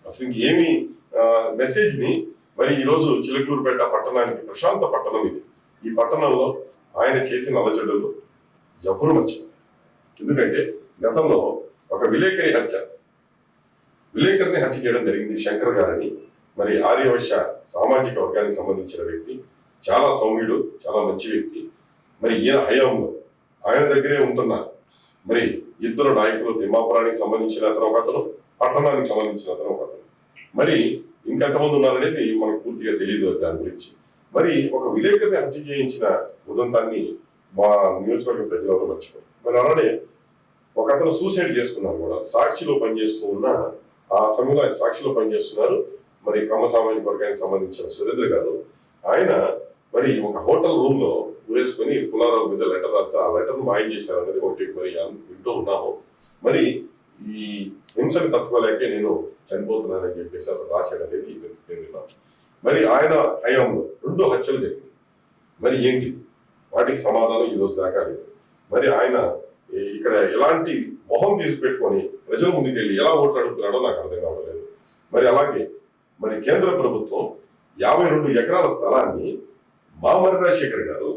అసలు ఇంకేమి మెసేజ్ ని మరి ఈ రోజు చిలకలూరుపేట పట్టణానికి ప్రశాంత పట్టణం ఇది. ఈ పట్టణంలో ఆయన చేసిన అలజడులు ఎవరు మర్చిపోయారు. ఎందుకంటే గతంలో ఒక విలేకరిని హత్య చేయడం జరిగింది. శంకర్ గారిని, మరి ఆర్యవైశ్య సామాజిక వర్గానికి సంబంధించిన వ్యక్తి, చాలా సౌమ్యుడు, చాలా మంచి వ్యక్తి. మరి ఈయన హయాంలో ఆయన దగ్గరే ఉంటున్న మరి 2 నాయకులు, తిమ్మాపురానికి సంబంధించిన అతను ఒక అతను, పట్టణానికి సంబంధించిన అతను ఒక అతను, మరి ఇంకెంతమంది ఉన్నారనేది మనకు పూర్తిగా తెలియదు దాని గురించి. మరి ఒక విలేకరిని హత్య చేయించిన ఉదంతాన్ని మా నియోజకవర్గ ప్రజలు మర్చిపోయారు. మరి అలానే ఒక అతను సూసైడ్ చేసుకున్నారు కూడా. సాక్షిలో పనిచేస్తూ ఉన్న ఆ సమయంలో ఆయన సాక్షిలో పనిచేస్తున్నారు. మరి కమ్మ సామాజిక వర్గానికి సంబంధించిన సురేంద్ర గారు, ఆయన మరి ఒక హోటల్ రూమ్ లో ఊరేసుకొని పులారావు మీద లెటర్ రాస్తే ఆ లెటర్ మాయం చేశారు అనేది ఒకటి మరి వింటూ ఉన్నాము. మరి ఈ హింసకు తట్టుకోలేకే నేను చనిపోతున్నానని చెప్పేసి అతను రాశాడు అనేది నేను విన్నాను. మరి ఆయన హయాంలో 2 హత్యలు జరిగింది. మరి ఏంటి వాటికి సమాధానం ఈ రోజు దాకా లేదు. మరి ఆయన ఇక్కడ ఎలాంటి మొహం తీసి పెట్టుకొని ప్రజల ముందుకు వెళ్ళి ఎలా ఓట్లు అడుగుతున్నాడో నాకు అర్థం కావట్లేదు. మరి అలాగే మరి కేంద్ర ప్రభుత్వం 52 ఎకరాల స్థలాన్ని మామర్రి రాజశేఖర్ గారు,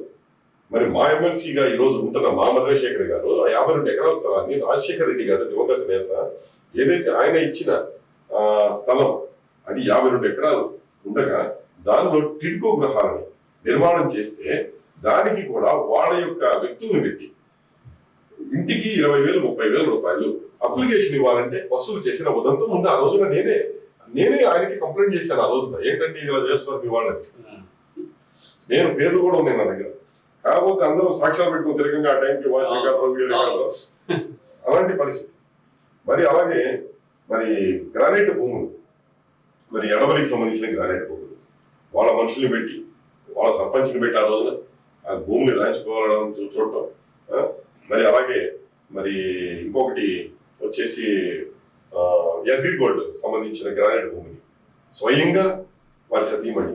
మరి మా ఎమ్మెల్సీగా ఈ రోజు ఉంటున్న మామర్రి రాజశేఖర్ గారు ఆ 52 ఎకరాల స్థలాన్ని రాజశేఖర రెడ్డి గారు దివంగత నేత ఏదైతే ఆయన ఇచ్చిన స్థలం అది 52 ఎకరాలు ఉండగా దానిలో టిడ్కో గృహాలని నిర్మాణం చేస్తే దానికి కూడా వాళ్ళ యొక్క వ్యక్తులను పెట్టి ఇంటికి 20,000 30,000 రూపాయలు అప్లికేషన్ ఇవ్వాలంటే వసూలు చేసిన ఉదంతం ముందు ఆ రోజున నేనే ఆయనకి కంప్లైంట్ చేశాను. ఆ రోజున ఏంటంటే ఇలా చేస్తున్నారు మీ వాళ్ళని. నేను పేర్లు కూడా ఉన్నాయి నా దగ్గర. కాకపోతే అందరూ సాక్ష్యాలు పెట్టుకుని తిరగంగా ఆ టైంకి వాయిస్ రికార్డర్ వీడియో రికార్డర్ అలాంటి పరిస్థితి. మరి అలాగే మరి గ్రానైట్ భూములు, మరి ఎడవలికి సంబంధించిన గ్రానైట్ భూములు వాళ్ళ మనుషుల్ని పెట్టి వాళ్ళ సర్పంచ్ని పెట్టి ఆ రోజున ఆ భూములు రాయించుకోవాలని చూడటం. మరి అలాగే మరి ఇంకొకటి వచ్చేసి అగ్రిగోల్డ్ సంబంధించిన గ్రానైట్ భూమిని స్వయంగా వారి సతీమణి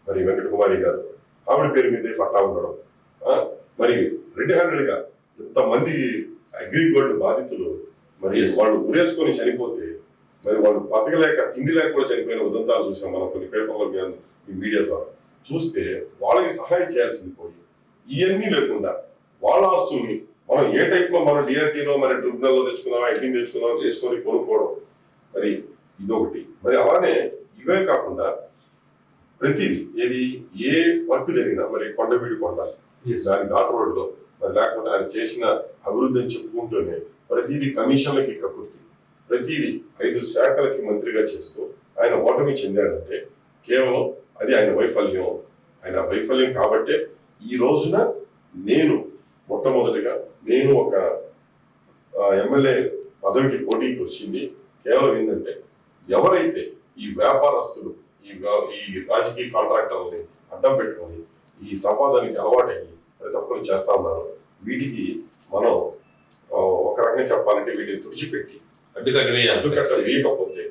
మరి వెంకటకుమారి గారు ఆవిడ పేరు మీదే పట్టా ఉండడం. మరి రెడ్ హ్యాండెడ్ గా ఎంతమంది అగ్రిగోల్డ్ బాధితులు మరి వాళ్ళు ఉరేసుకొని చనిపోతే మరి వాళ్ళు బతకలేక తిండి లేక కూడా చనిపోయిన ఉదంతాలు చూసాం మనం కొన్ని పేపర్ల ఈ మీడియా ద్వారా. చూస్తే వాళ్ళకి సహాయం చేయాల్సింది పోయి ఇవన్నీ లేకుండా వాళ్ళ ఆస్తుల్ని మనం ఏ టైప్ లో మనం డిఆర్టీలో మరి ట్రిబ్యునల్లో తెచ్చుకుందాం, ఐటీని తెచ్చుకుందాం తీసుకొని కొనుక్కోవడం మరి ఇదొకటి. మరి అలానే ఇవే కాకుండా ప్రతిదీ ఏది ఏ వర్క్ జరిగినా మరి కొండవీడి కొండ దాని ఘాట్ రోడ్ లో మరి లేకపోతే ఆయన చేసిన అభివృద్ధి అని చెప్పుకుంటూనే ప్రతిదీ కమిషన్లకి కక్కుర్తి, ప్రతిదీ 5 శాఖలకి మంత్రిగా చేస్తూ ఆయన ఓటమి చెందాడంటే కేవలం అది ఆయన వైఫల్యం. ఆయన వైఫల్యం కాబట్టే ఈ రోజున నేను మొట్టమొదటిగా నేను ఒక ఎమ్మెల్యే పదవికి పోటీకి వచ్చింది కేవలం ఏంటంటే ఎవరైతే ఈ వ్యాపారస్తులు ఈ రాజకీయ కాంట్రాక్టర్లని అడ్డం పెట్టుకొని ఈ సంపాదనకి అలవాటయ్యి ప్రతి ఒక్కరు చేస్తా ఉన్నారు. వీటికి మనం ఒక రకంగా చెప్పాలంటే వీటిని తుడిచిపెట్టి అడ్డుకట్ట వేయకపోతే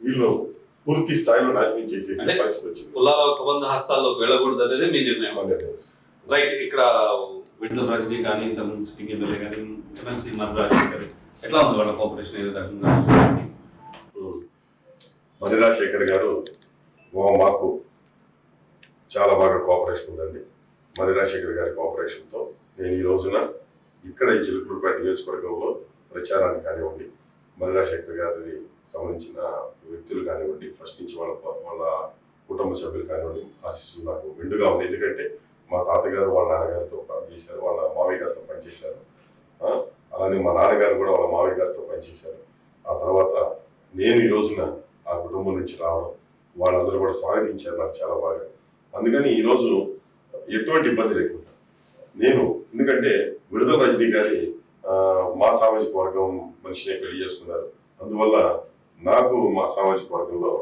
వీళ్ళు పూర్తి స్థాయిలో నాశనం చేసేసే పరిస్థితి వచ్చింది. హస్తాల్లోకి వెళ్ళకూడదు అనేది మీ నిర్ణయం. రైట్. ఇక్కడ విడుదల రాజకీయ కానీ ఇంతకుముందు సిట్టింగ్ ఎమ్మెల్యే కానీ ఎమ్మెల్సీ మర్రి రాజశేఖర్ ఎట్లా ఉంది వాళ్ళ కోఆపరేషన్? ఏ విధంగా మర్రి రాజశేఖర్ గారు మాకు చాలా బాగా కోఆపరేషన్ ఉందండి. మర్రి రాజశేఖర్ గారి కోఆపరేషన్తో నేను ఈ రోజున ఇక్కడ ఈ చిలుకూరుపేట నియోజకవర్గంలో ప్రచారాన్ని కానివ్వండి, మర్రి రాజశేఖర్ గారికి సంబంధించిన వ్యక్తులు కానివ్వండి, ఫస్ట్ నుంచి వాళ్ళ కుటుంబ సభ్యులు కానివ్వండి ఆశీస్సులు నాకు మెండుగా ఉంది. ఎందుకంటే మా తాతగారు వాళ్ళ నాన్నగారితో పనిచేశారు, వాళ్ళ మావయ్య గారితో పనిచేశారు. అలానే మా నాన్నగారు కూడా వాళ్ళ మావయ్య గారితో పనిచేశారు. ఆ తర్వాత నేను ఈ రోజున ఆ కుటుంబం నుంచి రావడం వాళ్ళందరూ కూడా స్వాగతించారు నాకు చాలా బాగా. అందుకని ఈరోజు ఎటువంటి ఇబ్బంది లేకుండా నేను, ఎందుకంటే విడుదల రజనీ గారి మా సామాజిక వర్గం మనిషిని పెళ్లి చేసుకున్నారు. అందువల్ల నాకు మా సామాజిక వర్గంలో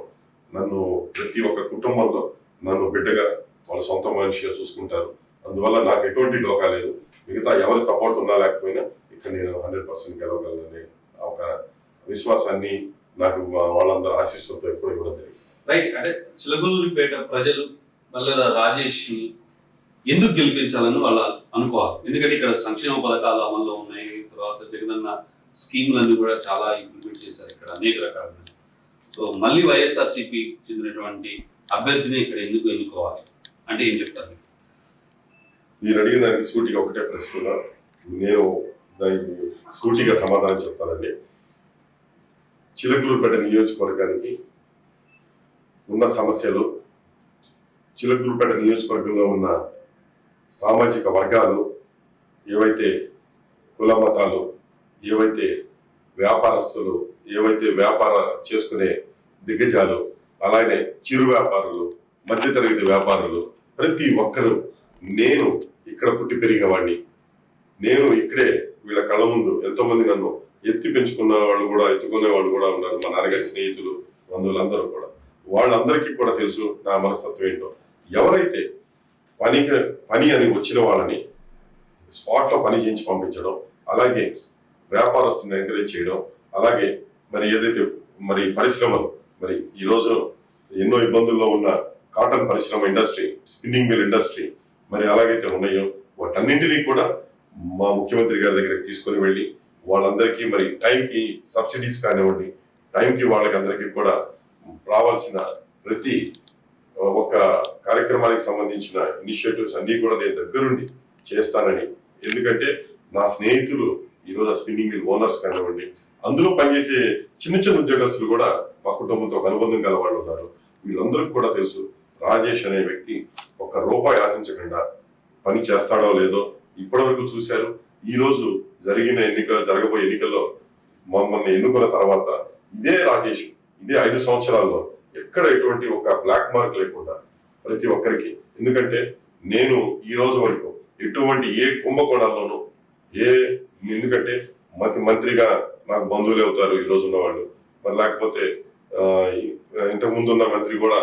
నన్ను ప్రతి ఒక్క కుటుంబంలో నన్ను బిడ్డగా వాళ్ళ సొంత మనిషిగా చూసుకుంటారు. అందువల్ల నాకు ఎటువంటి డోకా లేదు. మిగతా ఎవరి సపోర్ట్ ఉన్నా లేకపోయినా ఇక్కడ నేను 100% గెలవగలననే ఒక విశ్వాసాన్ని నాకు వాళ్ళందరూ ఆశీస్సులతో ఎప్పుడు ఇవ్వడం జరిగింది. రైట్. అంటే చిలకలూరిపేట ప్రజలు మల్లెల రాజేష్ ని ఎందుకు గెలిపించాలని వాళ్ళు అనుకోవాలి? ఎందుకంటే ఇక్కడ సంక్షేమ పథకాలు అమల్లో ఉన్నాయి, తర్వాత జగనన్న స్కీములన్నీ కూడా చాలా ఇంప్లిమెంట్ చేశారు ఇక్కడ అనేక రకాలుగా. సో మళ్ళీ వైఎస్ఆర్సీపీ చెందినటువంటి అభ్యర్థిని ఇక్కడ ఎందుకు ఎన్నుకోవాలి అంటే ఏం చెప్తారు? మీరు అడిగిన దానికి సూటిగా ఒకటే ప్రశ్న, నేను దానికి సూటిగా సమాధానం చెప్తానండి. చిలకలూరుపేట నియోజకవర్గానికి ఉన్న సమస్యలు, చిలకలూరుపేట నియోజకవర్గంలో ఉన్న సామాజిక వర్గాలు, ఏవైతే కుల మతాలు, ఏవైతే వ్యాపారస్తులు, ఏవైతే వ్యాపార చేసుకునే దిగ్గజాలు, అలాగే చిరు వ్యాపారులు, మధ్యతరగతి వ్యాపారులు, ప్రతి ఒక్కరూ నేను ఇక్కడ పుట్టి పెరిగిన వాడిని. నేను ఇక్కడే వీళ్ళ కళ్ళ ముందు ఎంతో మంది నన్ను ఎత్తి పెంచుకున్న వాళ్ళు కూడా, ఎత్తుకునే వాళ్ళు కూడా ఉన్నారు. మా నాన్నగారి స్నేహితులు, బంధువులందరూ కూడా. వాళ్ళందరికీ కూడా తెలుసు నా మనస్తత్వం ఏంటో. ఎవరైతే పని అని వచ్చిన వాళ్ళని స్పాట్ లో పని చేయించి పంపించడం, అలాగే వ్యాపారస్తులను ఎంకరేజ్ చేయడం, అలాగే మరి ఏదైతే మరి పరిశ్రమలు, మరి ఈరోజు ఎన్నో ఇబ్బందుల్లో ఉన్న కాటన్ పరిశ్రమ ఇండస్ట్రీ, స్పిన్నింగ్ మిల్ ఇండస్ట్రీ మరి అలాగైతే ఉన్నాయో వాటన్నింటినీ కూడా మా ముఖ్యమంత్రి గారి దగ్గరికి తీసుకొని వెళ్ళి వాళ్ళందరికీ మరి టైంకి సబ్సిడీస్ కానివ్వండి, టైంకి వాళ్ళకి అందరికీ కూడా రావాల్సిన ప్రతి ఒక్క కార్యక్రమానికి సంబంధించిన ఇనిషియేటివ్స్ అన్ని కూడా నేను దగ్గరుండి చేస్తానని. ఎందుకంటే నా స్నేహితులు ఈరోజు స్పిన్నింగ్ మిల్ ఓనర్స్ కానివ్వండి, అందులో పనిచేసే చిన్న చిన్న ఉద్యోగస్తులు కూడా మా కుటుంబంతో అనుబంధం గల వాళ్ళు ఉన్నారు. వీళ్ళందరికీ కూడా తెలుసు రాజేష్ అనే వ్యక్తి ఒక రూపాయి ఆశించకుండా పని చేస్తాడో లేదో ఇప్పటివరకు చూశారు. ఈ రోజు జరగబోయే ఎన్నికల్లో మమ్మల్ని ఎన్నుకున్న తర్వాత ఇదే రాజేష్ ఇదే 5 సంవత్సరాల్లో ఎక్కడ ఎటువంటి ఒక బ్లాక్ మార్క్ లేకుండా ప్రతి ఒక్కరికి, ఎందుకంటే నేను ఈ రోజు వరకు ఎటువంటి ఏ కుంభకోణాల్లోనూ ఎందుకంటే మంత్రిగా నాకు బంధువులే అవుతారు ఈ రోజు ఉన్నవాళ్ళు, మరి లేకపోతే ఇంతకు ముందు ఉన్న మంత్రి కూడా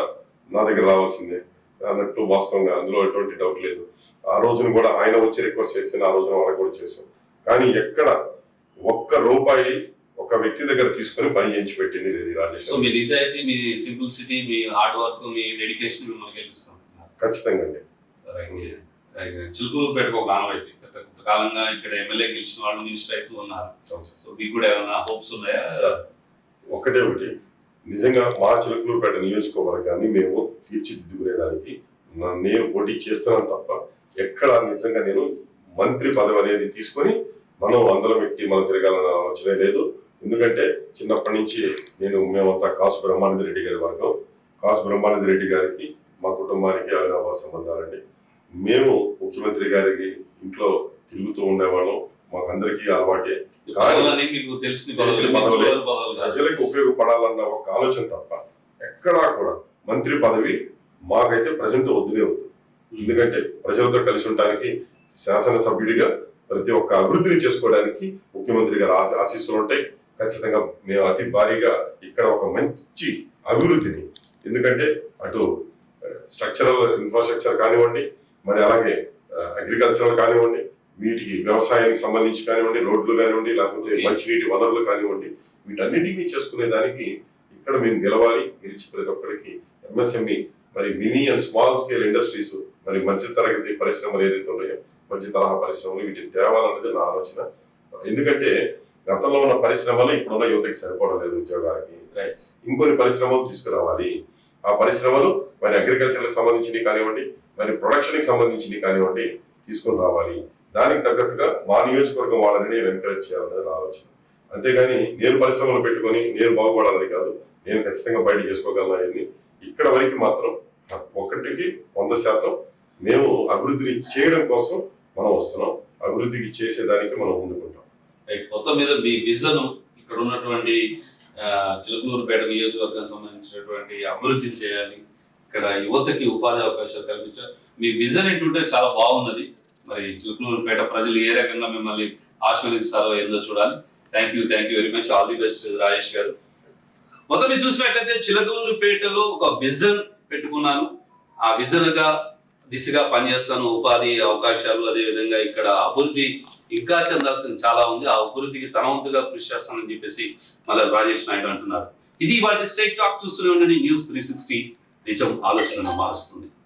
నా దగ్గర రావాల్సిందే అన్నట్టు వాస్తవంగా అందులో ఎటువంటి డౌట్ లేదు. ఆ రోజున కూడా ఆయన వచ్చి రిక్వెస్ట్ చేస్తే ఆ రోజున వాళ్ళకి కూడా చేశాం. కానీ ఎక్కడ ఒక్క రూపాయి ఒక వ్యక్తి దగ్గర తీసుకొని పని చేయించి పెట్టింది లేదు రాజేష్. సో మీ నిజాయితీ, మీ సింప్లిసిటీ, మీ హార్డ్ వర్క్, మీ డెడికేషన్ మిమ్మల్ని గెలుస్తాం. ఖచ్చితంగా అండి. చిలుకూరుపేటకు ఒక ఆనవాయితీ, కొంతకాలంగా ఇక్కడ ఎమ్మెల్యే గెలిచిన వాళ్ళు మినిస్టర్ అవుతూ ఉన్నారు. సో మీకు కూడా ఏమైనా హోప్స్ ఉన్నాయా? ఒకటి నిజంగా మా చిలుకూరుపేట నియోజకవర్గాన్ని మేము తీర్చిదిద్దుకునేదానికి నేను పోటీ చేస్తున్నాను తప్ప ఎక్కడ నిజంగా నేను మంత్రి పదవి అనేది తీసుకొని మనం అందరం ఎక్కి మనం తిరగాలన్న ఆలోచనే లేదు. ఎందుకంటే చిన్నప్పటి నుంచి మేమంతా కాసు బ్రహ్మానంద రెడ్డి గారి వర్గం. కాసు బ్రహ్మానంద రెడ్డి గారికి మా కుటుంబానికి అవినాభావ సంబంధాలండి. మేము ముఖ్యమంత్రి గారికి ఇంట్లో తిరుగుతూ ఉండేవాళ్ళం, మాకు అందరికీ అలవాటే. ప్రజలకు ఉపయోగపడాలన్న ఒక ఆలోచన తప్ప ఎక్కడా కూడా మంత్రి పదవి మాకైతే ప్రజెంట్ వద్దునే వద్దు. ఎందుకంటే ప్రజలతో కలిసి ఉండడానికి, శాసనసభ్యుడిగా ప్రతి ఒక్క అభివృద్ధిని చేసుకోవడానికి ముఖ్యమంత్రి గారు ఆశీస్సులు ఉంటాయి. ఖచ్చితంగా మేము అతి భారీగా ఇక్కడ ఒక మంచి అభివృద్ధిని, ఎందుకంటే అటు స్ట్రక్చరల్ ఇన్ఫ్రాస్ట్రక్చర్ కానివ్వండి, మరి అలాగే అగ్రికల్చరల్ కానివ్వండి, వీటికి వ్యవసాయానికి సంబంధించి కానివ్వండి, రోడ్లు కానివ్వండి, లేకపోతే మంచినీటి వనరులు కానివ్వండి, వీటన్నిటినీ చేసుకునే దానికి ఇక్కడ మేము గెలవాలి. గెలిచి ప్రతి ఒక్కరికి ఎంఎస్ఎంఈ, మరి mini and small scale industries, మరి మధ్య తరగతి పరిశ్రమలు ఏదైతే ఉన్నాయో, మధ్య తరహా పరిశ్రమలు, వీటిని తేవాలన్నది నా ఆలోచన. ఎందుకంటే గతంలో ఉన్న పరిశ్రమలు ఇప్పుడున్న యువతకి సరిపోవడం లేదు ఉద్యోగాలకి. ఇంకొన్ని పరిశ్రమలు తీసుకురావాలి. ఆ పరిశ్రమలు మరి అగ్రికల్చర్కి సంబంధించినవి కానివ్వండి, మరి ప్రొడక్షన్కి సంబంధించినవి కానివ్వండి తీసుకొని రావాలి. దానికి తగ్గట్టుగా మా నియోజకవర్గం వాళ్ళని నేను ఎంకరేజ్ చేయాలనేది నా ఆలోచన. అంతేగాని నేను పరిశ్రమలు పెట్టుకొని నేను బాగుపడాలని కాదు. నేను ఖచ్చితంగా బయట చేసుకోగలను అవన్నీ. ఇక్కడ వరకు మాత్రం 100% మేము అభివృద్ధిని చేయడం కోసం మనం వస్తున్నాం. అభివృద్ధికి చేసేదానికి మనం ముందుకుంటాం. మొత్తం మీద మీ విజన్, ఇక్కడ ఉన్నటువంటి చిలుకూరుపేట నియోజకవర్గానికి సంబంధించినటువంటి అభివృద్ధిని చేయాలి, ఇక్కడ యువతకి ఉపాధి అవకాశాలు కల్పించాలి, మీ విజన్ ఏంటంటే చాలా బాగున్నది. మరి చిలుకూరుపేట ప్రజలు ఏ రకంగా మిమ్మల్ని ఆశీర్వదిస్తారో ఏందో చూడాలి. Thank you very much. All the best Rajesh గారు. మొత్తం మీరు చూసినట్లయితే చిలుకూరుపేటలో ఒక విజన్ పెట్టుకున్నాను, ఆ విజన్ గా దిశగా పనిచేస్తాను. ఉపాధి అవకాశాలు, అదే విధంగా ఇక్కడ అభివృద్ధి ఇంకా చెందాల్సిన చాలా ఉంది. ఆ అభివృద్ధికి తన వంతుగా కృషి చేస్తానని చెప్పేసి మళ్ళీ రాజేష్ నాయుడు అంటున్నారు. ఇది వాటి స్ట్రైట్ టాక్. చూస్తూనే ఉండండి న్యూస్ 360. నిజం ఆలోచనను మారుస్తుంది.